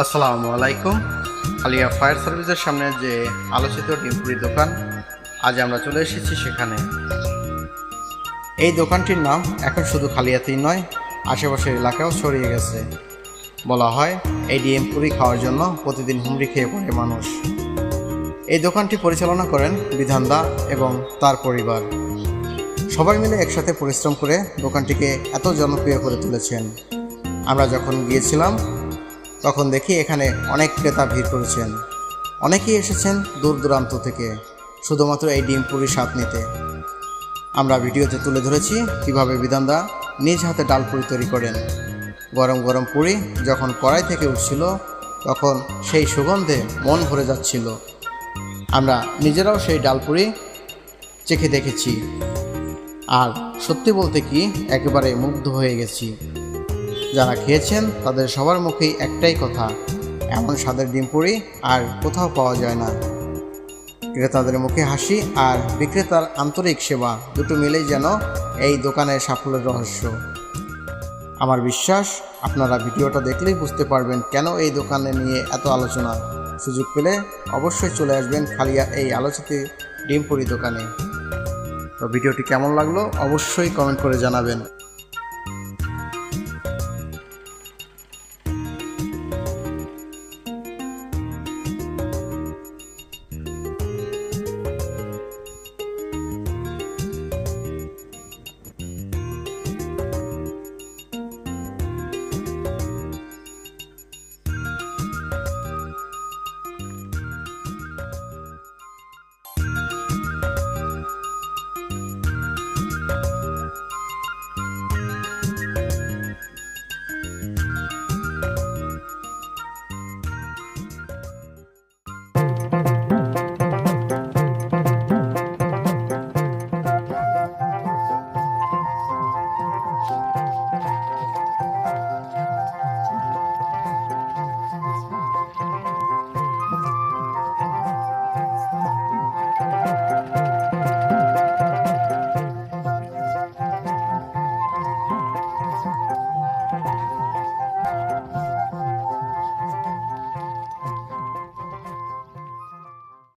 আসসালামু আলাইকুম। আলিয়া ফায়ার সার্ভিসের সামনে যে আলোচিত ডিমপুরি দোকান, আজ আমরা চলে এসেছি সেখানে। এই দোকানটির নাম এখন শুধু খালিয়াতেই নয়, আশেপাশের এলাকাও ছড়িয়ে গেছে। বলা হয় এই ডিমপুরি খাওয়ার জন্য প্রতিদিন হুমড়ি খেয়ে পড়ে মানুষ। এই দোকানটি পরিচালনা করেন বিধানদা এবং তার পরিবার। সবাই মিলে একসাথে পরিশ্রম করে দোকানটিকে এত জনপ্রিয় করে তুলেছেন। আমরা যখন গিয়েছিলাম তখন দেখি এখানে অনেক ক্রেতা ভিড় করেছেন। অনেকেই এসেছেন দূর দূরান্ত থেকে শুধুমাত্র এই ডিমপুরি স্বাদ নিতে। আমরা ভিডিওতে তুলে ধরেছি কীভাবে বিধানদা নিজ হাতে ডালপুরি তৈরি করেন। গরম গরম পুরি যখন কড়াই থেকে উঠছিল তখন সেই সুগন্ধে মন ভরে যাচ্ছিল। আমরা নিজেরাও সেই ডালপুরি চেখে দেখেছি, আর সত্যি বলতে কি একেবারে মুগ্ধ হয়ে গেছি। যারা খেয়েছেন তাদের সবার মুখেই একটাই কথা, এমন স্বাদের ডিমপুরি আর কোথাও পাওয়া যায় না। ক্রেতাদের মুখে হাসি আর বিক্রেতার আন্তরিক সেবা দুটো মিলেই যেন এই দোকানের সাফল্যের রহস্য। আমার বিশ্বাস আপনারা ভিডিওটা দেখলেই বুঝতে পারবেন কেন এই দোকানে নিয়ে এত আলোচনা। সুযোগ পেলে অবশ্যই চলে আসবেন খালিয়া এই আলোচিত ডিমপুরি দোকানে। তো ভিডিওটি কেমন লাগলো অবশ্যই কমেন্ট করে জানাবেন।